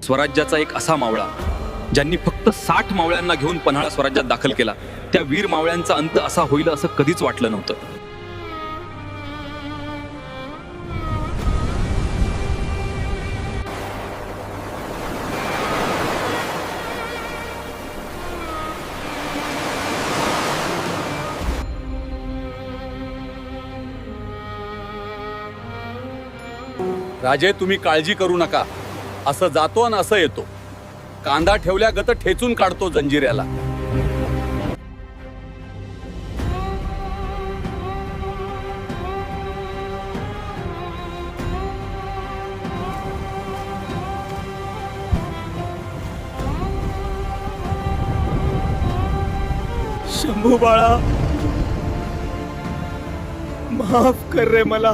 स्वराज्याचा एक असा मावळा ज्यांनी फक्त 60 मावळ्यांना घेऊन पन्हाळा स्वराज्यात दाखल केला, त्या वीर मावळ्यांचा अंत असा होईल असं कधीच वाटलं नव्हतं. राजे, तुम्ही काळजी करू नका. असं जातो आणि असं येतो. कांदा ठेवल्यागत ठेचून काढतो जंजिऱ्याला. शंभू बाळा, माफ कर रे मला.